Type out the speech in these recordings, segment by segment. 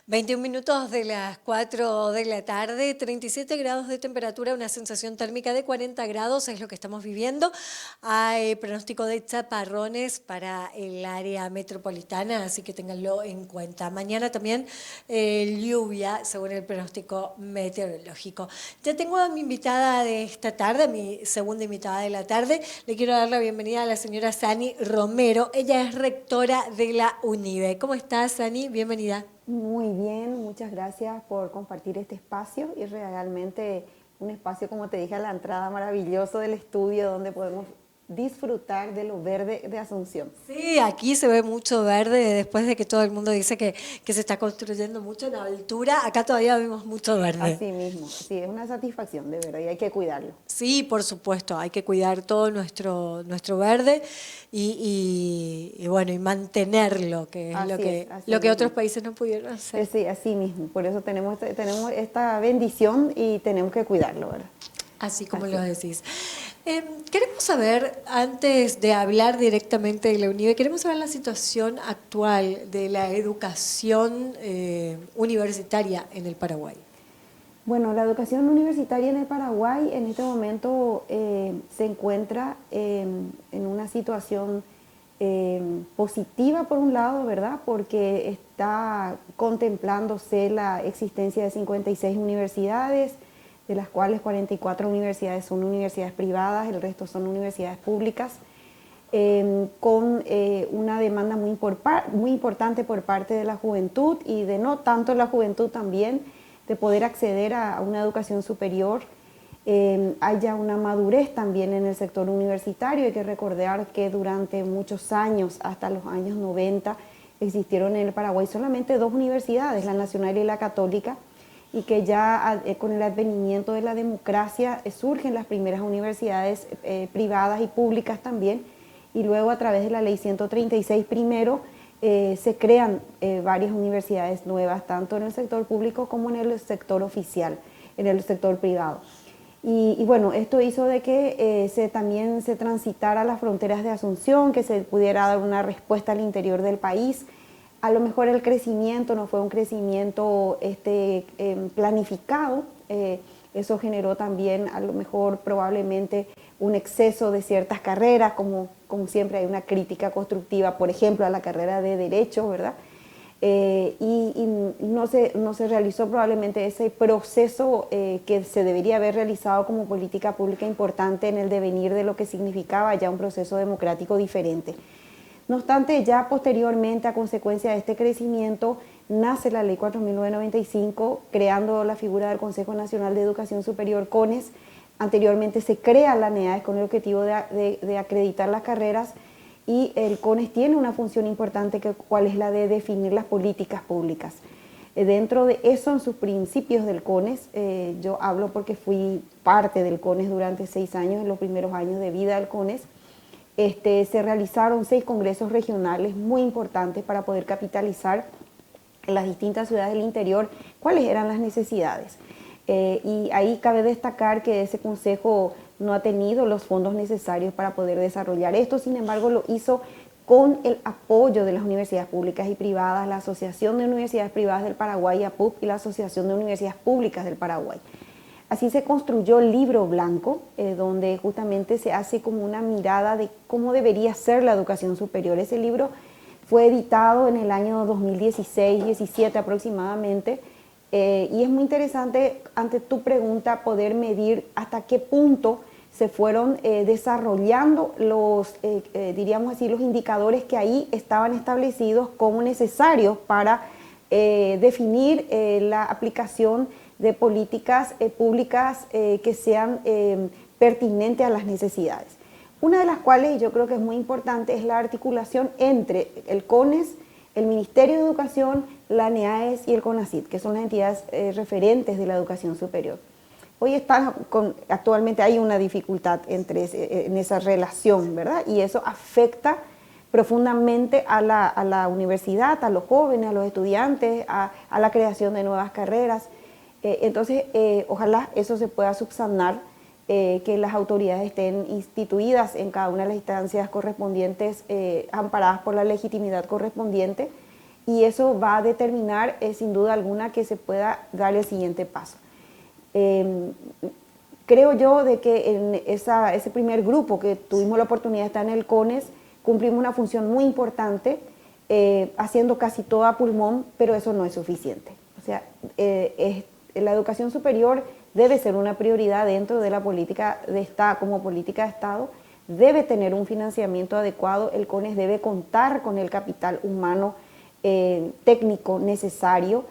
21 minutos de las 4 de la tarde, 37 grados de temperatura, una sensación térmica de 40 grados es lo que estamos viviendo. Hay pronóstico de chaparrones para el área metropolitana, así que ténganlo en cuenta. Mañana también lluvia, según el pronóstico meteorológico. Ya tengo a mi invitada de esta tarde, mi segunda invitada de la tarde. Le quiero dar la bienvenida a la señora Sani Romero. Ella es rectora de la UNIBE. ¿Cómo estás, Sani? Bienvenida. Muy bien, muchas gracias por compartir este espacio y realmente un espacio, como te dije a la entrada, maravilloso del estudio donde podemos disfrutar de lo verde de Asunción. Sí, aquí se ve mucho verde después de que todo el mundo dice que se está construyendo mucho en altura. Acá todavía vemos mucho verde. Así mismo, sí, es una satisfacción de verdad y hay que cuidarlo. Sí, por supuesto, hay que cuidar todo nuestro verde y bueno, y mantenerlo, que es Así lo que otros mismo. países no pudieron hacer. Sí, así mismo, por eso tenemos esta bendición y tenemos que cuidarlo, ¿verdad? Así como Así lo es. decís. Queremos saber, antes de hablar directamente de la UNIBE, queremos saber la situación actual de la educación universitaria en el Paraguay. Bueno, la educación universitaria en el Paraguay en este momento se encuentra en una situación positiva por un lado, ¿verdad? Porque está contemplándose la existencia de 56 universidades, de las cuales 44 universidades son universidades privadas, el resto son universidades públicas, con una demanda muy importante por parte de la juventud y de no tanto la juventud también, de poder acceder a una educación superior. Haya una madurez también en el sector universitario. Hay que recordar que durante muchos años, hasta los años 90, existieron en el Paraguay solamente dos universidades, la Nacional y la Católica, y que ya con el advenimiento de la democracia surgen las primeras universidades privadas y públicas también, y luego a través de la Ley 136 primero se crean varias universidades nuevas, tanto en el sector público como en el sector oficial, en el sector privado. Y bueno, esto hizo de que también se transitara las fronteras de Asunción, que se pudiera dar una respuesta al interior del país. A lo mejor el crecimiento no fue un crecimiento planificado, eso generó también a lo mejor probablemente un exceso de ciertas carreras, como siempre hay una crítica constructiva, por ejemplo, a la carrera de Derecho, ¿verdad? Y no se realizó probablemente ese proceso que se debería haber realizado como política pública importante en el devenir de lo que significaba ya un proceso democrático diferente. No obstante, ya posteriormente, a consecuencia de este crecimiento, nace la Ley 4.995, creando la figura del Consejo Nacional de Educación Superior, CONES. Anteriormente se crea la NEAES con el objetivo de acreditar las carreras, y el CONES tiene una función importante, cuál es la de definir las políticas públicas. Dentro de eso, en sus principios del CONES, yo hablo porque fui parte del CONES durante 6 años, en los primeros años de vida del CONES, se realizaron 6 congresos regionales muy importantes para poder capitalizar en las distintas ciudades del interior cuáles eran las necesidades. Y ahí cabe destacar que ese consejo no ha tenido los fondos necesarios para poder desarrollar esto, sin embargo lo hizo con el apoyo de las universidades públicas y privadas, la Asociación de Universidades Privadas del Paraguay, APUP, y la Asociación de Universidades Públicas del Paraguay. Así se construyó el libro blanco, donde justamente se hace como una mirada de cómo debería ser la educación superior. Ese libro fue editado en el año 2016-17 aproximadamente, y es muy interesante, ante tu pregunta, poder medir hasta qué punto se fueron desarrollando diríamos así, los indicadores que ahí estaban establecidos como necesarios para definir la aplicación de políticas públicas que sean pertinentes a las necesidades. Una de las cuales, y yo creo que es muy importante, es la articulación entre el CONES, el Ministerio de Educación, la NEAES y el CONACYT, que son las entidades referentes de la educación superior. Hoy actualmente hay una dificultad en esa relación, ¿verdad? Y eso afecta profundamente a la universidad, a los jóvenes, a los estudiantes, a la creación de nuevas carreras. Entonces, ojalá eso se pueda subsanar, que las autoridades estén instituidas en cada una de las instancias correspondientes, amparadas por la legitimidad correspondiente, y eso va a determinar sin duda alguna que se pueda dar el siguiente paso. Creo yo de que en ese primer grupo que tuvimos la oportunidad de estar en el CONES, cumplimos una función muy importante, haciendo casi todo a pulmón, pero eso no es suficiente. O sea, la educación superior debe ser una prioridad dentro de la política de Estado, como política de Estado, debe tener un financiamiento adecuado, el CONES debe contar con el capital humano técnico necesario,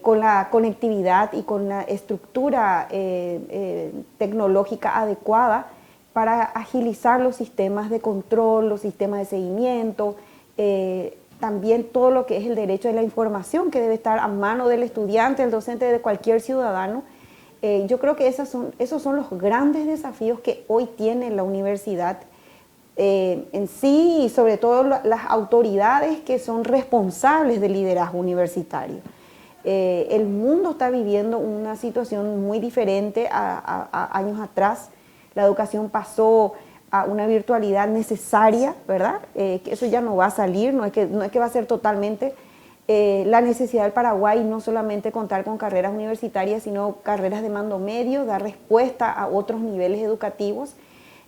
con la conectividad y con la estructura tecnológica adecuada para agilizar los sistemas de control, los sistemas de seguimiento, también todo lo que es el derecho de la información que debe estar a mano del estudiante, del docente, de cualquier ciudadano. Yo creo que esos son los grandes desafíos que hoy tiene la universidad en sí, y sobre todo las autoridades que son responsables del liderazgo universitario. El mundo está viviendo una situación muy diferente a años atrás. La educación pasó a una virtualidad necesaria, ¿verdad? Que eso ya no va a salir, no es que va a ser totalmente la necesidad del Paraguay, no solamente contar con carreras universitarias, sino carreras de mando medio, dar respuesta a otros niveles educativos,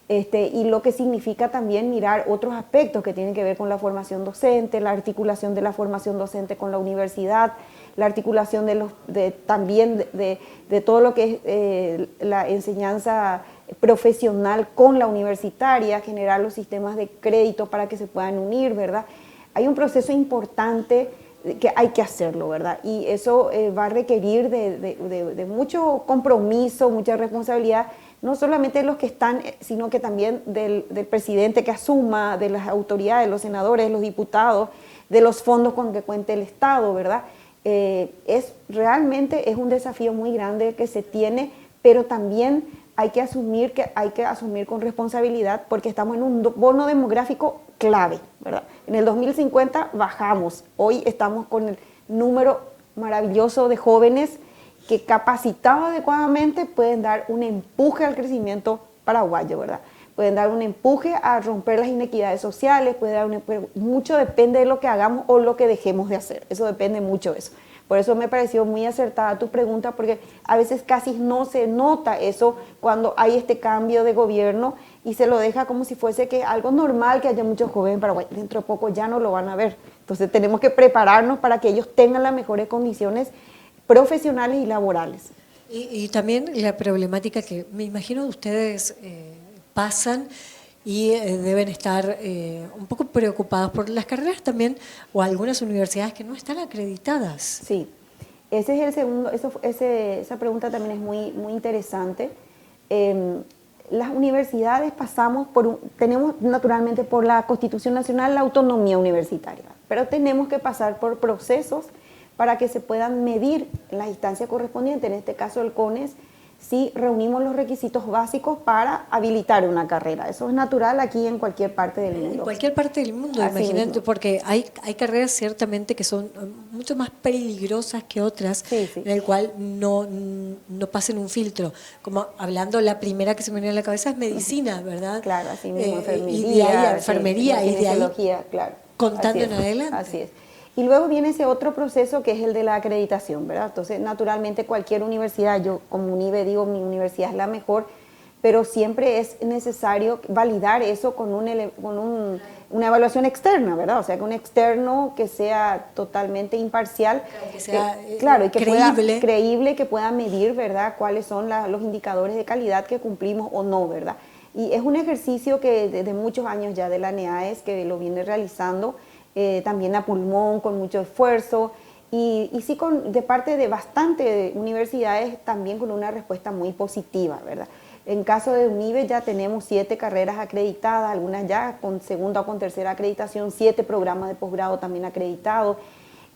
y lo que significa también mirar otros aspectos que tienen que ver con la formación docente, la articulación de la formación docente con la universidad, la articulación también de todo lo que es la enseñanza profesional con la universitaria, generar los sistemas de crédito para que se puedan unir, ¿verdad? Hay un proceso importante que hay que hacerlo, ¿verdad? Y eso va a requerir de mucho compromiso, mucha responsabilidad, no solamente de los que están, sino que también del presidente que asuma, de las autoridades, los senadores, los diputados, de los fondos con que cuente el Estado, ¿verdad? Realmente es un desafío muy grande que se tiene, pero también hay que asumir con responsabilidad, porque estamos en un bono demográfico clave, ¿verdad? En el 2050 bajamos, hoy estamos con el número maravilloso de jóvenes que capacitados adecuadamente pueden dar un empuje al crecimiento paraguayo, ¿verdad? Pueden dar un empuje a romper las inequidades sociales, mucho depende de lo que hagamos o lo que dejemos de hacer, eso depende mucho de eso. Por eso me pareció muy acertada tu pregunta, porque a veces casi no se nota eso cuando hay este cambio de gobierno y se lo deja como si fuese que algo normal que haya muchos jóvenes en Paraguay. Dentro de poco ya no lo van a ver. Entonces tenemos que prepararnos para que ellos tengan las mejores condiciones profesionales y laborales. Y también la problemática que me imagino ustedes pasan y deben estar un poco preocupados por las carreras también, o algunas universidades que no están acreditadas. Sí, ese es el segundo, esa pregunta también es muy interesante. Las universidades tenemos naturalmente por la Constitución Nacional la autonomía universitaria, pero tenemos que pasar por procesos para que se puedan medir en las instancias correspondientes, en este caso el CONES, si reunimos los requisitos básicos para habilitar una carrera. Eso es natural aquí en cualquier parte del mundo. En cualquier parte del mundo, imagínate, porque hay carreras ciertamente que son mucho más peligrosas que otras, sí. En el cual no pasen un filtro. Como hablando, la primera que se me viene a la cabeza es medicina, ¿verdad? Claro, así mismo, enfermería, y de ahí, claro. Contando en adelante. Así es. Y luego viene ese otro proceso que es el de la acreditación, ¿verdad? Entonces, naturalmente, cualquier universidad, yo como UNIBE digo, mi universidad es la mejor, pero siempre es necesario validar eso con una evaluación externa, ¿verdad? O sea, que un externo que sea totalmente imparcial, que sea claro, y que creíble, que pueda medir, ¿verdad?, cuáles son los indicadores de calidad que cumplimos o no, ¿verdad? Y es un ejercicio que desde muchos años ya de la NEAES que lo viene realizando, también a pulmón, con mucho esfuerzo, y sí de parte de bastantes universidades también con una respuesta muy positiva, ¿verdad? En caso de UNIBE ya tenemos 7 carreras acreditadas, algunas ya con segunda o con tercera acreditación, 7 programas de posgrado también acreditados,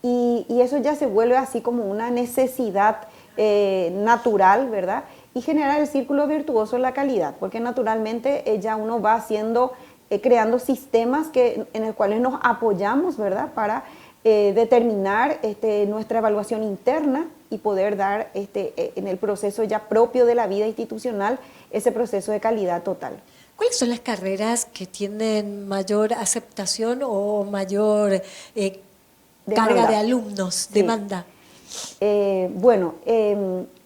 y eso ya se vuelve así como una necesidad natural, ¿verdad? Y generar el círculo virtuoso de la calidad, porque naturalmente ya uno va creando sistemas en los cuales nos apoyamos, ¿verdad?, para determinar nuestra evaluación interna y poder dar en el proceso ya propio de la vida institucional ese proceso de calidad total. ¿Cuáles son las carreras que tienen mayor aceptación o mayor carga de alumnos, Sí. demanda. Bueno,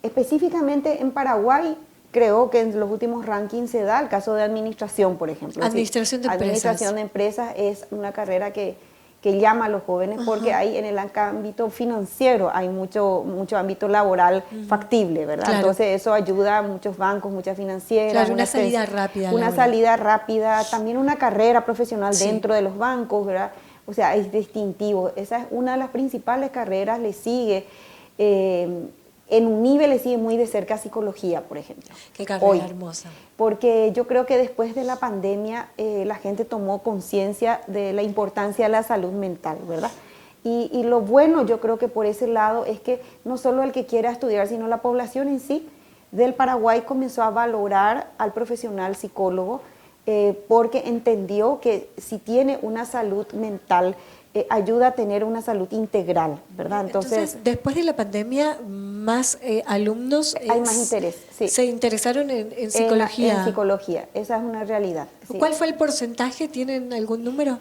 específicamente en Paraguay, creo que en los últimos rankings se da el caso de administración, por ejemplo. Administración de empresas. Administración de empresas es una carrera que llama a los jóvenes porque hay en el ámbito financiero hay mucho ámbito laboral factible, ¿verdad? Claro. Entonces eso ayuda a muchos bancos, muchas financieras. Claro, una salida rápida. Una laboral. salida rápida, también una carrera profesional Sí. dentro de los bancos, ¿verdad? O sea, es distintivo. Esa es una de las principales carreras, le sigue, en un nivel le sigue muy de cerca psicología, por ejemplo. Qué carrera Hoy. hermosa. Porque yo creo que después de la pandemia la gente tomó conciencia de la importancia de la salud mental, ¿verdad? Y lo bueno yo creo que por ese lado es que no solo el que quiera estudiar, sino la población en sí del Paraguay comenzó a valorar al profesional psicólogo porque entendió que si tiene una salud mental ayuda a tener una salud integral, ¿verdad? Entonces, después de la pandemia, más alumnos hay más interés, sí. se interesaron en psicología. En psicología, esa es una realidad. Sí. ¿Cuál fue el porcentaje? ¿Tienen algún número?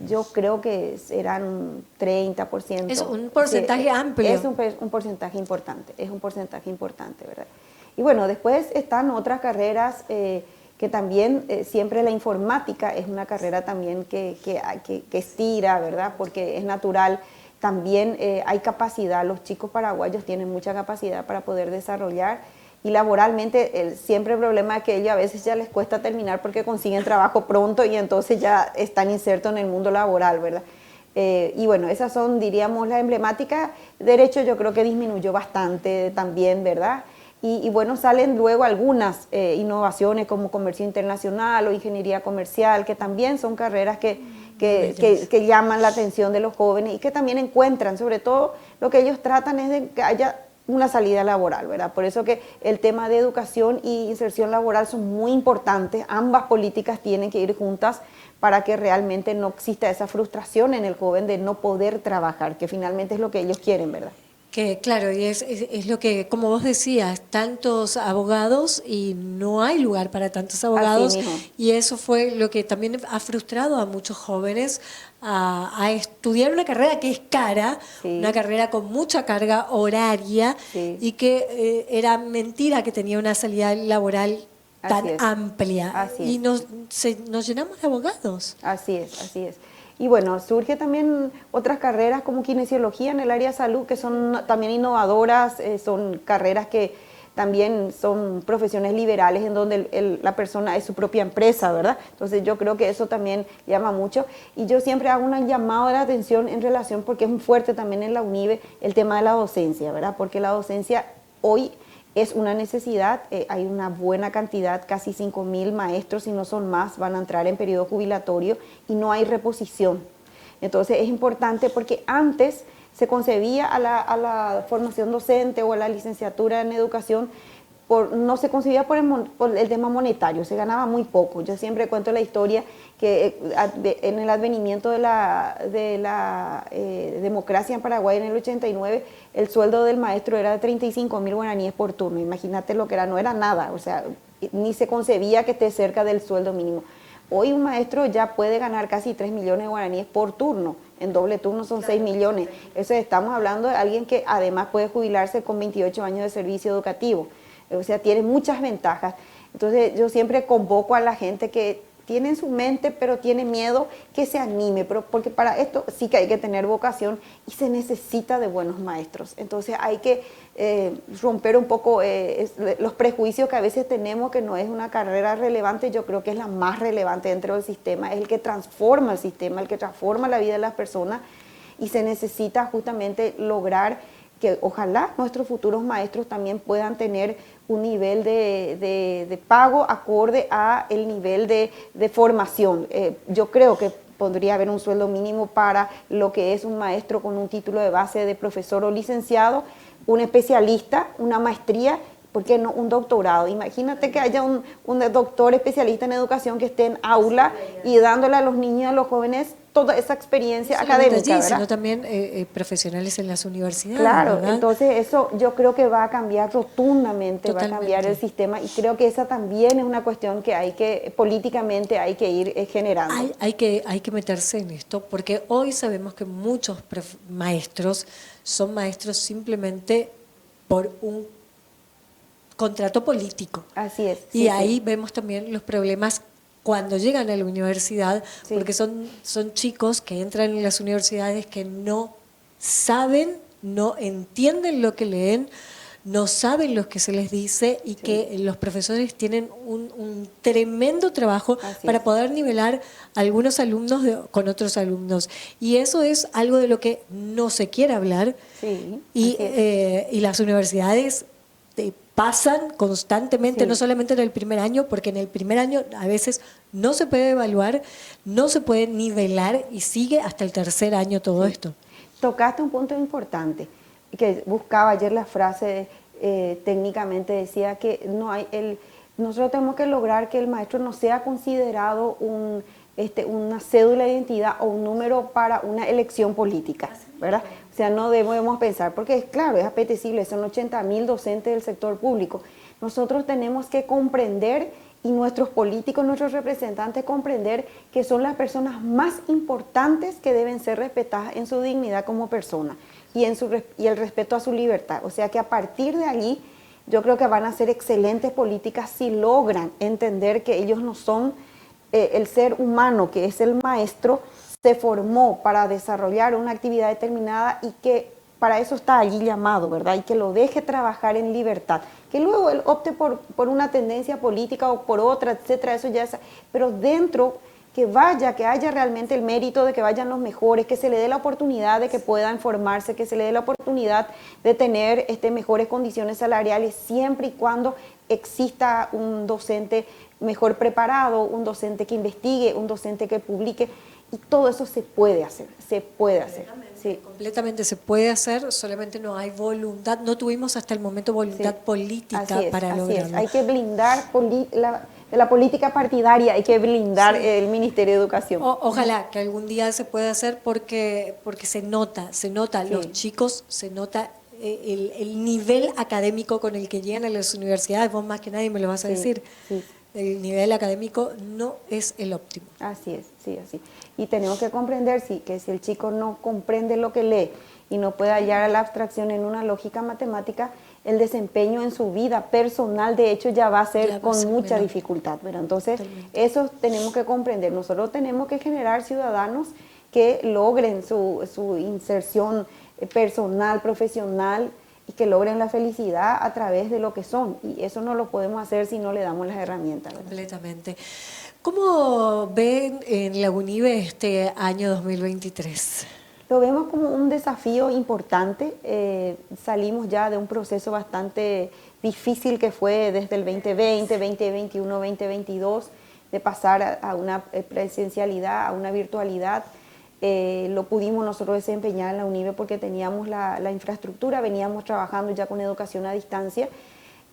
Yo creo que eran un 30%. Es un porcentaje amplio. Es un porcentaje importante, es un porcentaje importante, ¿verdad? Y bueno, después están otras carreras que también siempre la informática es una carrera también que estira, ¿verdad? Porque es natural. También hay capacidad, los chicos paraguayos tienen mucha capacidad para poder desarrollar y laboralmente siempre el problema es que ellos a veces ya les cuesta terminar porque consiguen trabajo pronto y entonces ya están insertos en el mundo laboral, ¿verdad? Y bueno, esas son, diríamos, las emblemáticas. Derecho yo creo que disminuyó bastante también, ¿verdad? Y bueno, salen luego algunas innovaciones como comercio internacional o ingeniería comercial, que también son carreras que llaman la atención de los jóvenes y que también encuentran, sobre todo lo que ellos tratan es de que haya una salida laboral, ¿verdad? Por eso que el tema de educación y inserción laboral son muy importantes, ambas políticas tienen que ir juntas para que realmente no exista esa frustración en el joven de no poder trabajar, que finalmente es lo que ellos quieren, ¿verdad? Que claro, y es lo que, como vos decías, tantos abogados y no hay lugar para tantos abogados y eso fue lo que también ha frustrado a muchos jóvenes a estudiar una carrera que es cara, sí. Una carrera con mucha carga horaria sí. y que era mentira que tenía una salida laboral tan amplia. Así y nos llenamos de abogados. Así es, así es. Y bueno, surge también otras carreras como kinesiología en el área de salud, que son también innovadoras, son carreras que también son profesiones liberales en donde la persona es su propia empresa, ¿verdad? Entonces yo creo que eso también llama mucho. Y yo siempre hago un llamado de la atención en relación, porque es muy fuerte también en la UNIBE, el tema de la docencia, ¿verdad? Porque la docencia hoy es una necesidad, hay una buena cantidad, casi 5.000 maestros, si no son más, van a entrar en periodo jubilatorio y no hay reposición. Entonces es importante porque antes se concebía a la formación docente o a la licenciatura en educación, no se concebía por el tema monetario, se ganaba muy poco. Yo siempre cuento la historia que en el advenimiento de la democracia en Paraguay en el 89, el sueldo del maestro era de 35.000 guaraníes por turno. Imagínate lo que era, no era nada, o sea, ni se concebía que esté cerca del sueldo mínimo. Hoy un maestro ya puede ganar casi 3 millones de guaraníes por turno, en doble turno son 6 millones. Eso estamos hablando de alguien que además puede jubilarse con 28 años de servicio educativo. O sea, tiene muchas ventajas. Entonces yo siempre convoco a la gente que tiene en su mente, pero tiene miedo, que se anime, porque para esto sí que hay que tener vocación y se necesita de buenos maestros. Entonces hay que romper un poco los prejuicios que a veces tenemos, que no es una carrera relevante. Yo creo que es la más relevante dentro del sistema, es el que transforma el sistema, el que transforma la vida de las personas, y se necesita justamente lograr que ojalá nuestros futuros maestros también puedan tener un nivel de pago acorde a el nivel de formación. Yo creo que podría haber un sueldo mínimo para lo que es un maestro con un título de base de profesor o licenciado, un especialista, una maestría, ¿por qué no un doctorado? Imagínate que haya un doctor especialista en educación que esté en aula y dándole a los niños y a los jóvenes toda esa experiencia académica, allí, ¿verdad? sino también profesionales en las universidades, Claro, ¿verdad? entonces eso yo creo que va a cambiar rotundamente, va a cambiar el Totalmente. sistema y creo que esa también es una cuestión que políticamente hay que ir generando. Hay que meterse en esto, porque hoy sabemos que muchos maestros son maestros simplemente por un contrato político. Así es. Y Sí, ahí sí. vemos también los problemas cuando llegan a la universidad, Sí. porque son chicos que entran en las universidades que no saben, no entienden lo que leen, no saben lo que se les dice y Sí. que los profesores tienen un tremendo trabajo Así para es. poder nivelar a algunos alumnos con otros alumnos. Y eso es algo de lo que no se quiere hablar Sí, y, así es. y las universidades pasan constantemente, Sí. no solamente en el primer año, porque en el primer año a veces no se puede evaluar, no se puede nivelar y sigue hasta el tercer año todo Sí. esto. Tocaste un punto importante, que buscaba ayer la frase, técnicamente decía que nosotros tenemos que lograr que el maestro no sea considerado una cédula de identidad o un número para una elección política, ¿verdad? O sea, no debemos pensar, porque claro, es apetecible, son 80.000 docentes del sector público. Nosotros tenemos que comprender y nuestros políticos, nuestros representantes comprender que son las personas más importantes que deben ser respetadas en su dignidad como persona y el respeto a su libertad. O sea que a partir de allí yo creo que van a ser excelentes políticas si logran entender que ellos no son el ser humano, que es el maestro, se formó para desarrollar una actividad determinada y que para eso está allí llamado, ¿verdad? Y que lo deje trabajar en libertad. Que luego él opte por una tendencia política o por otra, etcétera, eso ya es, pero dentro que haya realmente el mérito de que vayan los mejores, que se le dé la oportunidad de que puedan formarse, que se le dé la oportunidad de tener mejores condiciones salariales, siempre y cuando exista un docente mejor preparado, un docente que investigue, un docente que publique, y todo eso se puede hacer, se puede hacer. Sí. Completamente se puede hacer, solamente no hay voluntad, no tuvimos hasta el momento voluntad política para lograrlo. Hay que blindar de la política partidaria, hay que blindar el Ministerio de Educación. Ojalá que algún día se pueda hacer porque se nota, los chicos, se nota el nivel académico con el que llegan a las universidades, vos más que nadie me lo vas a decir. Sí. El nivel académico no es el óptimo. Así es, sí, así. Y tenemos que comprender que si el chico no comprende lo que lee y no puede hallar a la abstracción en una lógica matemática, el desempeño en su vida personal, de hecho, ya va a ser con mucha dificultad, ¿verdad? Entonces, eso tenemos que comprender. Nosotros tenemos que generar ciudadanos que logren su inserción personal, profesional, y que logren la felicidad a través de lo que son. Y eso no lo podemos hacer si no le damos las herramientas, ¿verdad? Completamente. ¿Cómo ven en la UNIBE este año 2023? Lo vemos como un desafío importante. Salimos ya de un proceso bastante difícil que fue desde el 2020, 2021, 2022, de pasar a una presencialidad, a una virtualidad. Lo pudimos nosotros desempeñar en la UNIBE porque teníamos la infraestructura, veníamos trabajando ya con educación a distancia.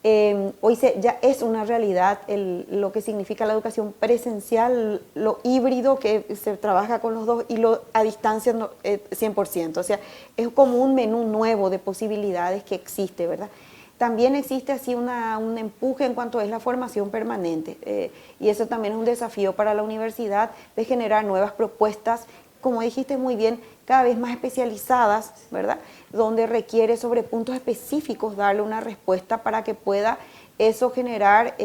Hoy ya es una realidad lo que significa la educación presencial, lo híbrido que se trabaja con los dos y lo a distancia 100%. O sea, es como un menú nuevo de posibilidades que existe, ¿verdad? También existe así un empuje en cuanto es la formación permanente y eso también es un desafío para la universidad de generar nuevas propuestas, como dijiste muy bien, cada vez más especializadas, ¿verdad? Donde requiere sobre puntos específicos darle una respuesta para que pueda eso generar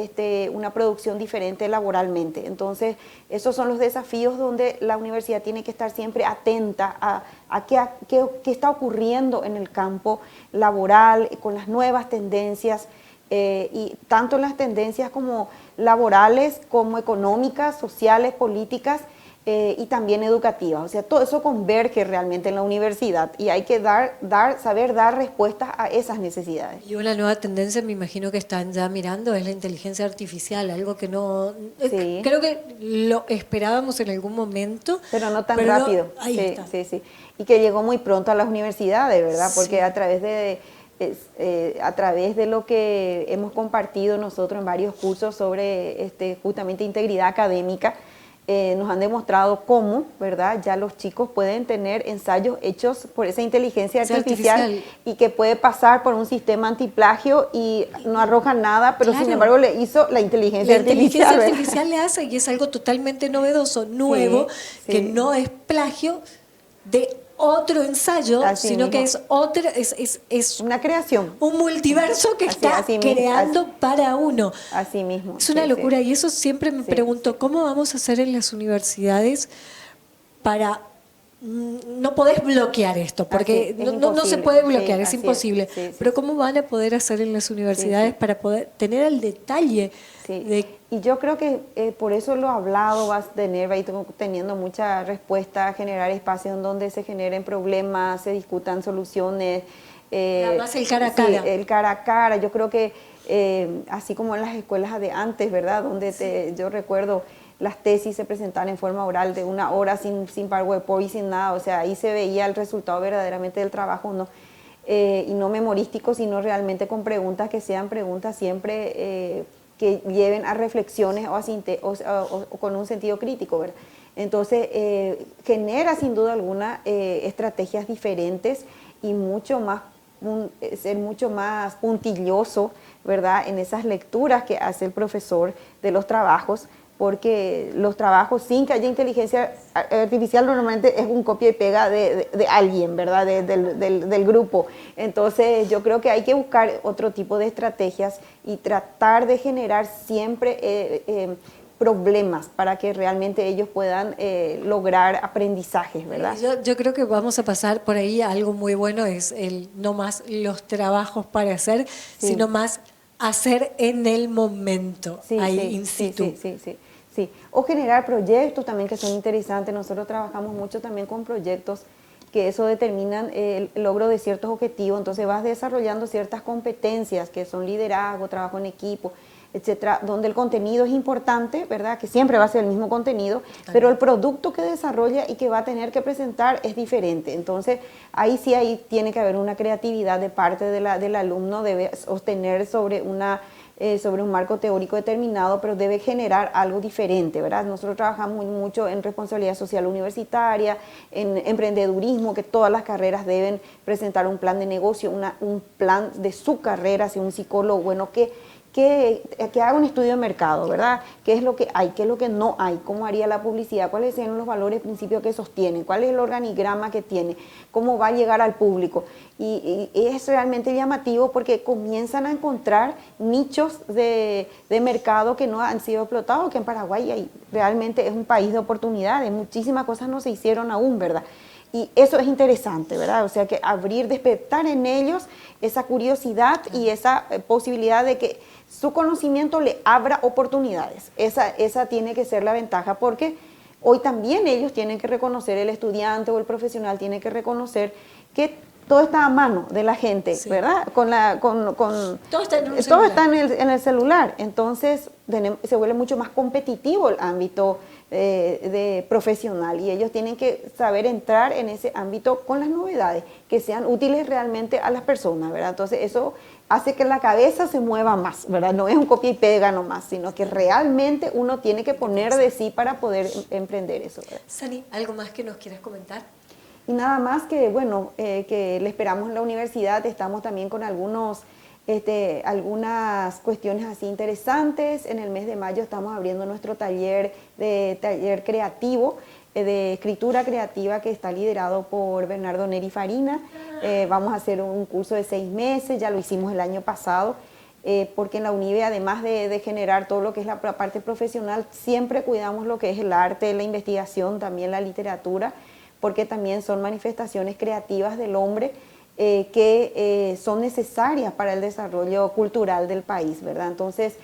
una producción diferente laboralmente. Entonces, esos son los desafíos donde la universidad tiene que estar siempre atenta a qué está ocurriendo en el campo laboral, con las nuevas tendencias, y tanto las tendencias como laborales, como económicas, sociales, políticas, y también educativas. O sea, todo eso converge realmente en la universidad y hay que saber dar respuestas a esas necesidades. Y una nueva tendencia, me imagino que están ya mirando, es la inteligencia artificial, algo que no... Sí. Creo que lo esperábamos en algún momento. Pero no tan rápido. Ahí está. Sí. Y que llegó muy pronto a las universidades, ¿verdad? Porque a través de a través de lo que hemos compartido nosotros en varios cursos sobre justamente integridad académica, nos han demostrado cómo, ¿verdad? Ya los chicos pueden tener ensayos hechos por esa inteligencia artificial y que puede pasar por un sistema antiplagio y no arroja nada, pero sin embargo le hizo la inteligencia artificial. La inteligencia artificial le hace, y es algo totalmente novedoso, nuevo, que no es plagio de otro ensayo, sino que es otra, es una creación. Un multiverso que está creando para uno. Así mismo. Es una locura, y eso siempre me pregunto, ¿cómo vamos a hacer en las universidades para... No podés bloquear esto, porque no se puede bloquear, es imposible. Pero ¿cómo van a poder hacer en las universidades para poder tener el detalle de... Y yo creo que por eso lo hablado va a ir teniendo mucha respuesta, generar espacios en donde se generen problemas, se discutan soluciones. Además el cara a cara. El cara a cara. Yo creo que así como en las escuelas de antes, ¿verdad? Donde yo recuerdo las tesis se presentaban en forma oral de 1 hora sin PowerPoint y sin nada. O sea, ahí se veía el resultado verdaderamente del trabajo, ¿no? Y no memorístico, sino realmente con preguntas que sean preguntas siempre... que lleven a reflexiones o con un sentido crítico, ¿verdad? Entonces, genera sin duda alguna estrategias diferentes y ser mucho más puntilloso, ¿verdad? En esas lecturas que hace el profesor de los trabajos, porque los trabajos sin que haya inteligencia artificial normalmente es un copia y pega de alguien, ¿verdad? Del grupo. Entonces yo creo que hay que buscar otro tipo de estrategias y tratar de generar siempre problemas para que realmente ellos puedan lograr aprendizajes, ¿verdad? Yo creo que vamos a pasar por ahí a algo muy bueno, es no más los trabajos para hacer, sino más hacer en el momento, in situ. Sí, o generar proyectos también que son interesantes. Nosotros trabajamos mucho también con proyectos que eso determinan el logro de ciertos objetivos. Entonces vas desarrollando ciertas competencias que son liderazgo, trabajo en equipo, etcétera, donde el contenido es importante, ¿verdad? Que siempre va a ser el mismo contenido, pero el producto que desarrolla y que va a tener que presentar es diferente. Entonces ahí tiene que haber una creatividad de parte del alumno, debe sostener sobre un marco teórico determinado, pero debe generar algo diferente, ¿verdad? Nosotros trabajamos mucho en responsabilidad social universitaria, en emprendedurismo, que todas las carreras deben presentar un plan de negocio, un plan de su carrera, si un psicólogo, bueno, que haga un estudio de mercado, ¿verdad? ¿Qué es lo que hay? ¿Qué es lo que no hay? ¿Cómo haría la publicidad? ¿Cuáles son los valores, principios que sostienen? ¿Cuál es el organigrama que tiene? ¿Cómo va a llegar al público? Y es realmente llamativo porque comienzan a encontrar nichos de mercado que no han sido explotados, que en Paraguay realmente es un país de oportunidades, muchísimas cosas no se hicieron aún, ¿verdad? Y eso es interesante, ¿verdad? O sea, que despertar en ellos esa curiosidad y esa posibilidad de que su conocimiento le abra oportunidades. Esa tiene que ser la ventaja, porque hoy también ellos tienen que reconocer, el estudiante o el profesional tiene que reconocer que todo está a mano de la gente, ¿verdad? Todo está en un todo está en el celular. Entonces se vuelve mucho más competitivo el ámbito de profesional, y ellos tienen que saber entrar en ese ámbito con las novedades que sean útiles realmente a las personas, ¿verdad? Entonces eso hace que la cabeza se mueva más, ¿verdad? No es un copia y pega nomás, sino que realmente uno tiene que poner de sí para poder emprender eso, ¿verdad? Sani, ¿algo más que nos quieras comentar? Y nada más que, bueno, que le esperamos en la universidad. Estamos también con algunas cuestiones así interesantes. En el mes de mayo estamos abriendo nuestro taller creativo, de escritura creativa, que está liderado por Bernardo Neri Farina. Vamos a hacer un curso de 6 meses, ya lo hicimos el año pasado, porque en la UNIBE, además de generar todo lo que es la parte profesional, siempre cuidamos lo que es el arte, la investigación, también la literatura, porque también son manifestaciones creativas del hombre que son necesarias para el desarrollo cultural del país, ¿verdad? Entonces,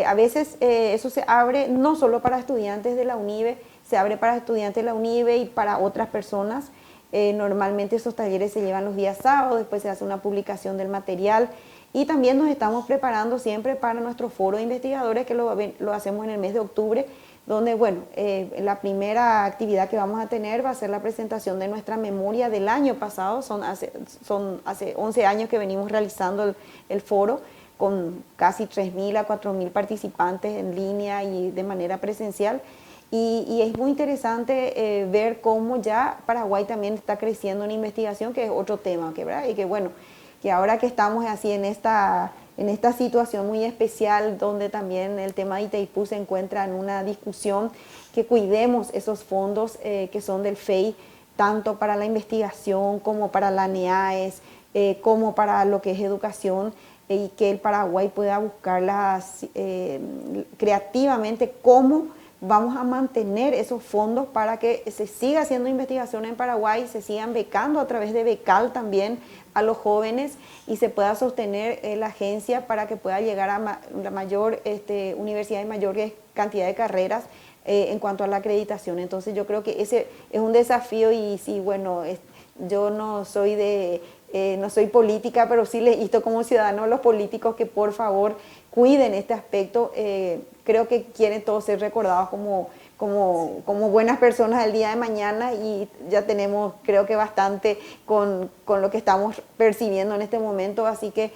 a veces eso se abre no solo para estudiantes de la UNIBE, se abre para estudiantes de la UNIBE y para otras personas. Normalmente esos talleres se llevan los días sábados, después se hace una publicación del material, y también nos estamos preparando siempre para nuestro foro de investigadores, que lo hacemos en el mes de octubre, donde, bueno, la primera actividad que vamos a tener va a ser la presentación de nuestra memoria del año pasado. Son hace 11 años que venimos realizando el foro, con casi 3.000 a 4.000 participantes en línea y de manera presencial. Y es muy interesante ver cómo ya Paraguay también está creciendo en investigación, que es otro tema, ¿verdad? Y que bueno, que ahora que estamos así en esta situación muy especial, donde también el tema de Itaipú se encuentra en una discusión, que cuidemos esos fondos que son del FEI, tanto para la investigación como para la NEAES, como para lo que es educación, y que el Paraguay pueda buscarlas creativamente cómo vamos a mantener esos fondos para que se siga haciendo investigación en Paraguay, se sigan becando a través de Becal también a los jóvenes y se pueda sostener la agencia para que pueda llegar a la mayor universidad y mayor cantidad de carreras en cuanto a la acreditación. Entonces yo creo que ese es un desafío y sí, bueno, yo no soy no soy política, pero sí les insto como ciudadanos a los políticos que por favor cuiden este aspecto. Creo que quieren todos ser recordados como buenas personas el día de mañana, y ya tenemos, creo que bastante con lo que estamos percibiendo en este momento, así que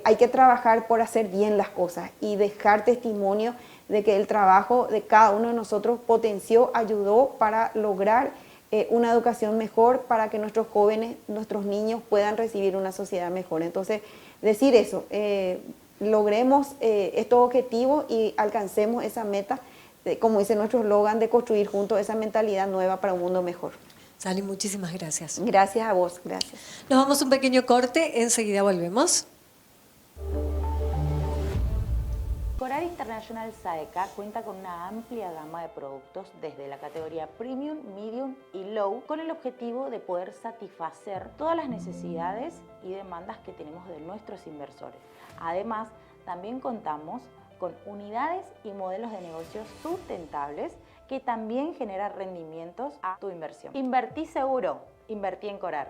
hay que trabajar por hacer bien las cosas y dejar testimonio de que el trabajo de cada uno de nosotros potenció, ayudó para lograr una educación mejor, para que nuestros jóvenes, nuestros niños puedan recibir una sociedad mejor. Entonces, decir eso, logremos estos objetivos y alcancemos esa meta, como dice nuestro eslogan, de construir juntos esa mentalidad nueva para un mundo mejor. Sally, muchísimas gracias. Gracias a vos, gracias. Nos vamos a un pequeño corte, enseguida volvemos. Coral International SAECA cuenta con una amplia gama de productos desde la categoría Premium, Medium y Low, con el objetivo de poder satisfacer todas las necesidades y demandas que tenemos de nuestros inversores. Además, también contamos con unidades y modelos de negocios sustentables que también generan rendimientos a tu inversión. Invertí seguro, invertí en Coral.